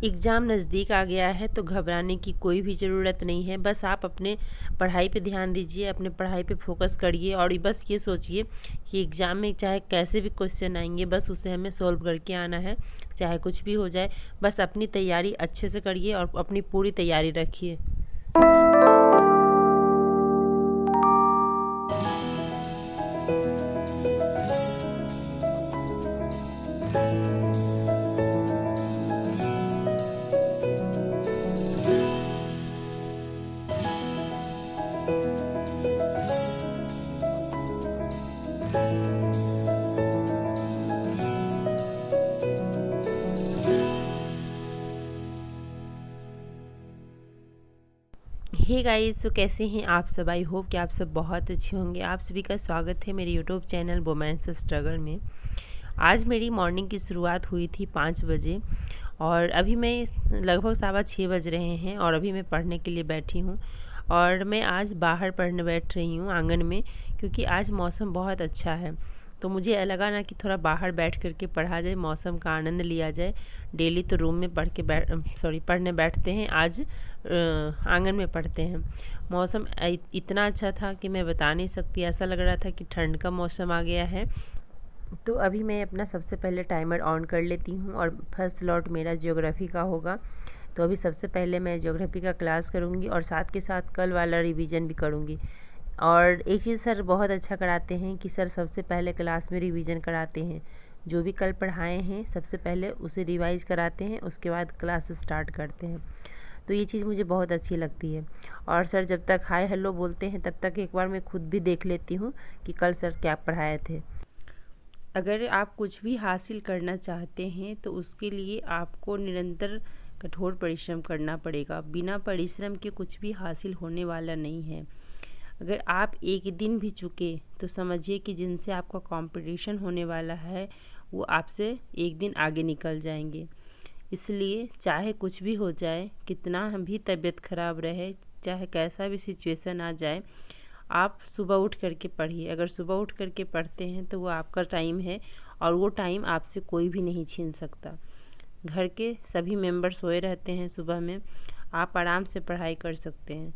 Exam नज़दीक आ गया है तो घबराने की कोई भी ज़रूरत नहीं है। बस आप अपने पढ़ाई पे ध्यान दीजिए, अपने पढ़ाई पे फ़ोकस करिए और बस ये सोचिए कि एग्ज़ाम में चाहे कैसे भी क्वेश्चन आएंगे, बस उसे हमें सॉल्व करके आना है, चाहे कुछ भी हो जाए। बस अपनी तैयारी अच्छे से करिए और अपनी पूरी तैयारी रखिए। हे गाइस, तो कैसे हैं आप सब? आई होप कि आप सब बहुत अच्छे होंगे। आप सभी का स्वागत है मेरे यूट्यूब चैनल वुमेन्स स्ट्रगल में। आज मेरी मॉर्निंग की शुरुआत हुई थी 5 बजे और अभी मैं लगभग 6:15 बज रहे हैं और अभी मैं पढ़ने के लिए बैठी हूँ। और मैं आज बाहर पढ़ने बैठ रही हूँ आंगन में, क्योंकि आज मौसम बहुत अच्छा है। तो मुझे लगा ना कि थोड़ा बाहर बैठ करके पढ़ा जाए, मौसम का आनंद लिया जाए। डेली तो रूम में पढ़ने बैठते हैं, आज आंगन में पढ़ते हैं। मौसम इतना अच्छा था कि मैं बता नहीं सकती। ऐसा लग रहा था कि ठंड का मौसम आ गया है। तो अभी मैं अपना सबसे पहले टाइमर ऑन कर लेती हूँ और फर्स्ट स्लॉट मेरा ज्योग्राफी का होगा। तो अभी सबसे पहले मैं ज्योग्राफी का क्लास करूँगी और साथ के साथ कल वाला रिवीजन भी करूँगी। और एक चीज़ सर बहुत अच्छा कराते हैं कि सर सबसे पहले क्लास में रिवीजन कराते हैं। जो भी कल पढ़ाए हैं सबसे पहले उसे रिवाइज़ कराते हैं, उसके बाद क्लास स्टार्ट करते हैं। तो ये चीज़ मुझे बहुत अच्छी लगती है। और सर जब तक हाय हेलो बोलते हैं तब तक एक बार मैं खुद भी देख लेती हूँ कि कल सर क्या पढ़ाए थे। अगर आप कुछ भी हासिल करना चाहते हैं तो उसके लिए आपको निरंतर कठोर परिश्रम करना पड़ेगा। बिना परिश्रम के कुछ भी हासिल होने वाला नहीं है। अगर आप एक दिन भी चुके तो समझिए कि जिनसे आपका कंपटीशन होने वाला है वो आपसे एक दिन आगे निकल जाएंगे। इसलिए चाहे कुछ भी हो जाए, कितना भी तबीयत ख़राब रहे, चाहे कैसा भी सिचुएशन आ जाए, आप सुबह उठ करके पढ़िए। अगर सुबह उठ करके पढ़ते हैं तो वो आपका टाइम है और वो टाइम आपसे कोई भी नहीं छीन सकता। घर के सभी मेंबर सोए रहते हैं सुबह में, आप आराम से पढ़ाई कर सकते हैं।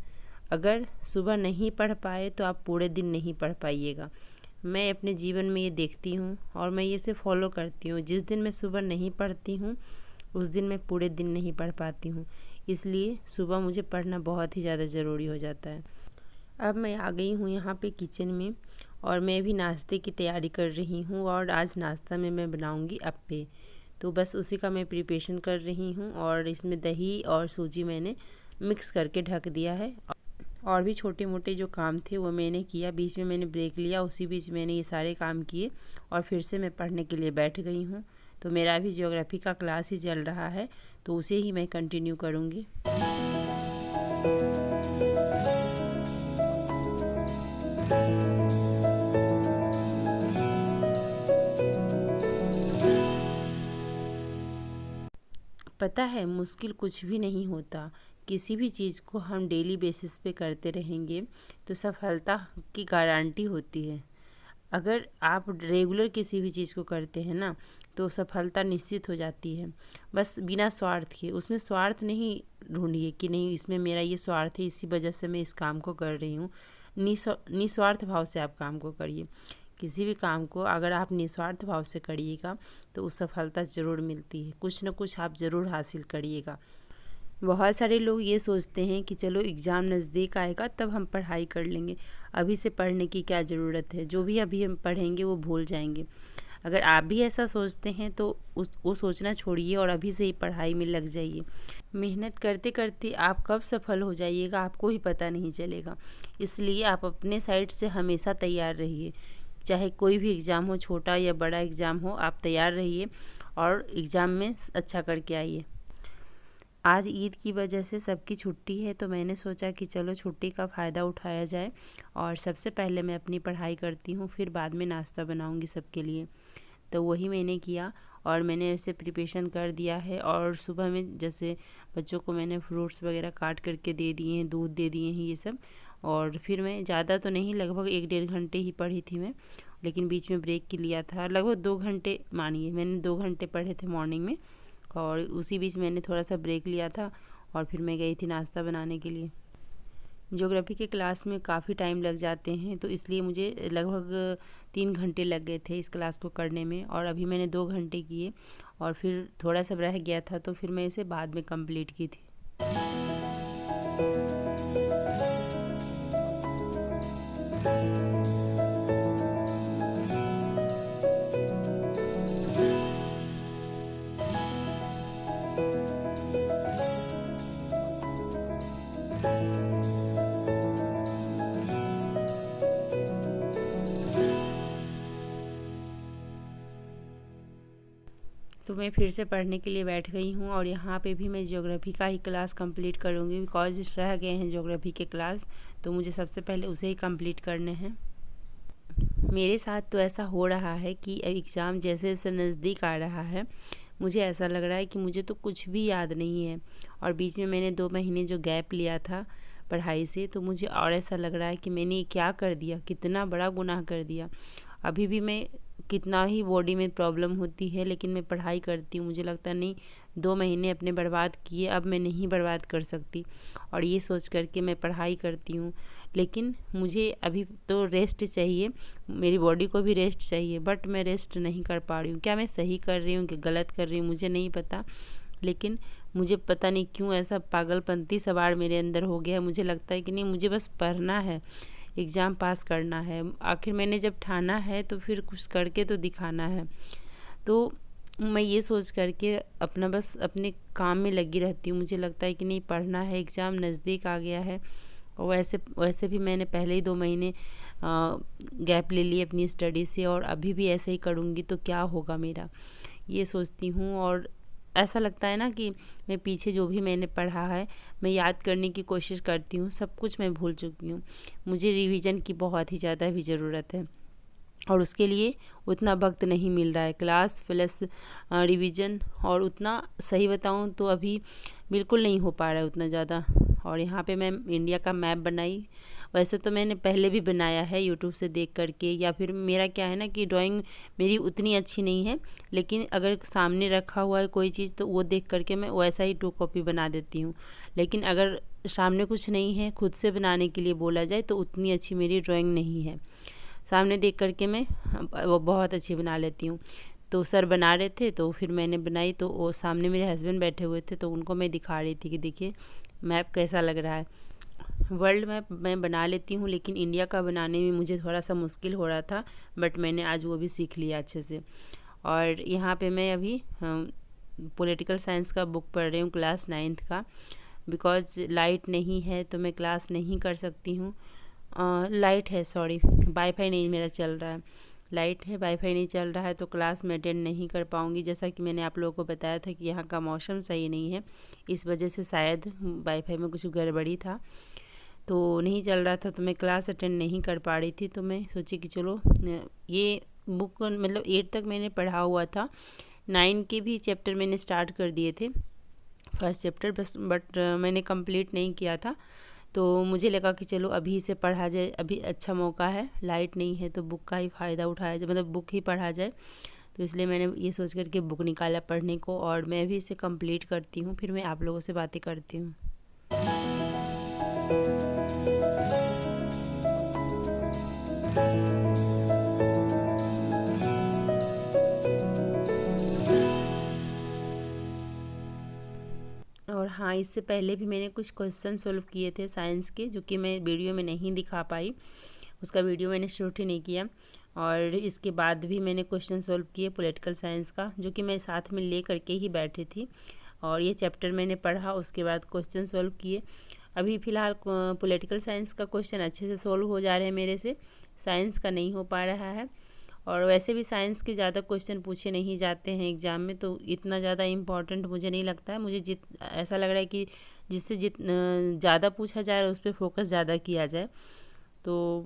अगर सुबह नहीं पढ़ पाए तो आप पूरे दिन नहीं पढ़ पाइएगा। मैं अपने जीवन में ये देखती हूँ और मैं ये से फॉलो करती हूँ। जिस दिन मैं सुबह नहीं पढ़ती हूँ उस दिन मैं पूरे दिन नहीं पढ़ पाती हूँ। इसलिए सुबह मुझे पढ़ना बहुत ही ज़्यादा ज़रूरी हो जाता है। अब मैं आ गई हूँ यहाँ पे किचन में और मैं भी नाश्ते की तैयारी कर रही हूँ और आज नाश्ता में मैं बनाऊँगी अप्पे। तो बस उसी का मैं प्रिपरेशन कर रही हूँ और इसमें दही और सूजी मैंने मिक्स करके ढक दिया है। और भी छोटे मोटे जो काम थे वो मैंने किया, बीच में मैंने ब्रेक लिया, उसी बीच मैंने ये सारे काम किए और फिर से मैं पढ़ने के लिए बैठ गई हूँ। तो मेरा अभी ज्योग्राफी का क्लास ही चल रहा है तो उसे ही मैं कंटिन्यू करूँगी। पता है मुश्किल कुछ भी नहीं होता। किसी भी चीज़ को हम डेली बेसिस पे करते रहेंगे तो सफलता की गारंटी होती है। अगर आप रेगुलर किसी भी चीज़ को करते हैं ना तो सफलता निश्चित हो जाती है। बस बिना स्वार्थ के, उसमें स्वार्थ नहीं ढूंढिए कि नहीं इसमें मेरा ये स्वार्थ है इसी वजह से मैं इस काम को कर रही हूँ। निस्वार्थ भाव से आप काम को करिए। किसी भी काम को अगर आप निस्वार्थ भाव से करिएगा तो उस सफलता ज़रूर मिलती है, कुछ न कुछ आप ज़रूर हासिल करिएगा। बहुत सारे लोग ये सोचते हैं कि चलो एग्ज़ाम नज़दीक आएगा तब हम पढ़ाई कर लेंगे, अभी से पढ़ने की क्या ज़रूरत है, जो भी अभी हम पढ़ेंगे वो भूल जाएंगे। अगर आप भी ऐसा सोचते हैं तो वो सोचना छोड़िए और अभी से ही पढ़ाई में लग जाइए। मेहनत करते करते आप कब सफल हो जाइएगा आपको ही पता नहीं चलेगा। इसलिए आप अपने साइड से हमेशा तैयार रहिए। चाहे कोई भी एग्ज़ाम हो, छोटा या बड़ा एग्ज़ाम हो, आप तैयार रहिए और एग्ज़ाम में अच्छा करके आइए। आज ईद की वजह से सबकी छुट्टी है तो मैंने सोचा कि चलो छुट्टी का फ़ायदा उठाया जाए और सबसे पहले मैं अपनी पढ़ाई करती हूँ, फिर बाद में नाश्ता बनाऊँगी सबके लिए। तो वही मैंने किया और मैंने ऐसे प्रिपरेशन कर दिया है। और सुबह में जैसे बच्चों को मैंने फ्रूट्स वगैरह काट करके दे दिए हैं, दूध दे दिए हैं, ये सब। और फिर मैं ज़्यादा तो नहीं, लगभग 1-1.5 घंटे ही पढ़ी थी मैं, लेकिन बीच में ब्रेक के लिया था। लगभग 2 घंटे, मानिए मैंने 2 घंटे पढ़े थे मॉर्निंग में और उसी बीच मैंने थोड़ा सा ब्रेक लिया था और फिर मैं गई थी नाश्ता बनाने के लिए। ज्योग्राफी के क्लास में काफ़ी टाइम लग जाते हैं, तो इसलिए मुझे लगभग 3 घंटे लग गए थे इस क्लास को करने में, और अभी मैंने 2 घंटे किए और फिर थोड़ा सा रह गया था तो फिर मैं इसे बाद में कंप्लीट की थी। तो मैं फिर से पढ़ने के लिए बैठ गई हूँ और यहाँ पे भी मैं ज्योग्राफी का ही क्लास कंप्लीट करूँगी, बिकॉज रह गए हैं ज्योग्राफी के क्लास, तो मुझे सबसे पहले उसे ही कंप्लीट करने हैं। मेरे साथ तो ऐसा हो रहा है कि एग्ज़ाम जैसे जैसे नज़दीक आ रहा है, मुझे ऐसा लग रहा है कि मुझे तो कुछ भी याद नहीं है। और बीच में मैंने 2 महीने जो गैप लिया था पढ़ाई से, तो मुझे और ऐसा लग रहा है कि मैंने क्या कर दिया, कितना बड़ा गुनाह कर दिया। अभी भी मैं कितना ही बॉडी में प्रॉब्लम होती है लेकिन मैं पढ़ाई करती हूँ। मुझे लगता नहीं 2 महीने अपने बर्बाद किए, अब मैं नहीं बर्बाद कर सकती, और ये सोच करके मैं पढ़ाई करती हूँ। लेकिन मुझे अभी तो रेस्ट चाहिए, मेरी बॉडी को भी रेस्ट चाहिए, बट मैं रेस्ट नहीं कर पा रही हूँ। क्या मैं सही कर रही हूँ कि गलत कर रही हूँ मुझे नहीं पता, लेकिन मुझे पता नहीं क्यों ऐसा पागलपंती सवार मेरे अंदर हो गया है। मुझे लगता है कि नहीं, मुझे बस पढ़ना है, एग्ज़ाम पास करना है। आखिर मैंने जब ठाना है तो फिर कुछ करके तो दिखाना है। तो मैं ये सोच करके अपना बस अपने काम में लगी रहती हूँ। मुझे लगता है कि नहीं, पढ़ना है, एग्ज़ाम नज़दीक आ गया है। और वैसे भी मैंने पहले ही 2 महीने गैप ले लिए अपनी स्टडी से, और अभी भी ऐसे ही करूँगी तो क्या होगा मेरा, ये सोचती हूँ। और ऐसा लगता है ना कि मैं पीछे जो भी मैंने पढ़ा है मैं याद करने की कोशिश करती हूँ, सब कुछ मैं भूल चुकी हूँ। मुझे रिवीजन की बहुत ही ज़्यादा भी ज़रूरत है, और उसके लिए उतना वक्त नहीं मिल रहा है। क्लास प्लस रिवीजन, और उतना सही बताऊँ तो अभी बिल्कुल नहीं हो पा रहा है उतना ज़्यादा। और यहाँ पे मैं इंडिया का मैप बनाई, वैसे तो मैंने पहले भी बनाया है यूट्यूब से देख करके, या फिर मेरा क्या है ना कि ड्राइंग मेरी उतनी अच्छी नहीं है, लेकिन अगर सामने रखा हुआ है कोई चीज़ तो वो देख करके मैं वैसा ही 2 कॉपी बना देती हूँ। लेकिन अगर सामने कुछ नहीं है, खुद से बनाने के लिए बोला जाए तो उतनी अच्छी मेरी ड्राइंग नहीं है। सामने देख करके मैं वो बहुत अच्छी बना लेती हूँ। तो सर बना रहे थे तो फिर मैंने बनाई, तो वो सामने मेरे हस्बैंड बैठे हुए थे तो उनको मैं दिखा रही थी कि देखिए मैप कैसा लग रहा है। वर्ल्ड मैप मैं बना लेती हूँ, लेकिन इंडिया का बनाने में मुझे थोड़ा सा मुश्किल हो रहा था, बट मैंने आज वो भी सीख लिया अच्छे से। और यहाँ पे मैं अभी पॉलिटिकल साइंस का बुक पढ़ रही हूँ, क्लास 9th का। बिकॉज लाइट नहीं है तो मैं क्लास नहीं कर सकती हूँ। लाइट है, सॉरी, वाईफाई नहीं मेरा चल रहा है। लाइट है, वाईफाई नहीं चल रहा है, तो क्लास में अटेंड नहीं कर पाऊँगी। जैसा कि मैंने आप लोगों को बताया था कि यहाँ का मौसम सही नहीं है, इस वजह से शायद वाईफाई में कुछ गड़बड़ी था, तो नहीं चल रहा था, तो मैं क्लास अटेंड नहीं कर पा रही थी। तो मैं सोची कि चलो ये बुक मतलब 8 तक मैंने पढ़ा हुआ था, 9 के भी चैप्टर मैंने स्टार्ट कर दिए थे, फर्स्ट चैप्टर बस, बट मैंने कंप्लीट नहीं किया था। तो मुझे लगा कि चलो अभी से पढ़ा जाए, अभी अच्छा मौका है, लाइट नहीं है तो बुक का ही फ़ायदा उठाया जाए, मतलब बुक ही पढ़ा जाए। तो इसलिए मैंने ये सोच कर के बुक निकाला पढ़ने को, और मैं भी इसे कंप्लीट करती हूँ, फिर मैं आप लोगों से बातें करती हूँ। और हाँ, इससे पहले भी मैंने कुछ क्वेश्चन सोल्व किए थे साइंस के, जो कि मैं वीडियो में नहीं दिखा पाई, उसका वीडियो मैंने शूट ही नहीं किया। और इसके बाद भी मैंने क्वेश्चन सोल्व किए पॉलिटिकल साइंस का, जो कि मैं साथ में ले करके ही बैठी थी, और ये चैप्टर मैंने पढ़ा, उसके बाद क्वेश्चन सोल्व किए। अभी फ़िलहाल पॉलिटिकल साइंस का क्वेश्चन अच्छे से सोल्व हो जा रहे हैं मेरे से, साइंस का नहीं हो पा रहा है। और वैसे भी साइंस के ज़्यादा क्वेश्चन पूछे नहीं जाते हैं एग्ज़ाम में, तो इतना ज़्यादा इम्पॉर्टेंट मुझे नहीं लगता है। मुझे ऐसा लग रहा है कि जिससे ज़्यादा पूछा जाए उस पर फोकस ज़्यादा किया जाए। तो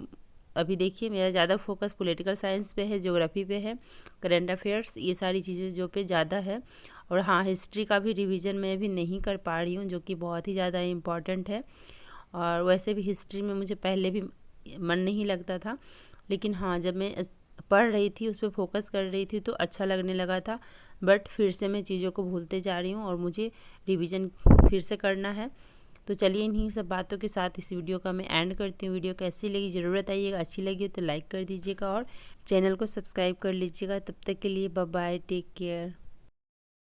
अभी देखिए मेरा ज़्यादा फोकस पॉलिटिकल साइंस पे है, ज्योग्राफी पे है, करंट अफेयर्स, ये सारी चीज़ें जो पे ज़्यादा है। और हाँ, हिस्ट्री का भी रिवीजन मैं अभी नहीं कर पा रही हूँ, जो कि बहुत ही ज़्यादा इम्पॉर्टेंट है। और वैसे भी हिस्ट्री में मुझे पहले भी मन नहीं लगता था, लेकिन हाँ, जब मैं पढ़ रही थी, उस पर फोकस कर रही थी तो अच्छा लगने लगा था। बट फिर से मैं चीज़ों को भूलते जा रही हूँ और मुझे रिवीजन फिर से करना है। तो चलिए इन्हीं सब बातों के साथ इस वीडियो का मैं एंड करती हूँ। वीडियो कैसी लगी ज़रूर बताइएगा, अच्छी लगी हो तो लाइक कर दीजिएगा और चैनल को सब्सक्राइब कर लीजिएगा। तब तक के लिए बाय बाय, टेक केयर।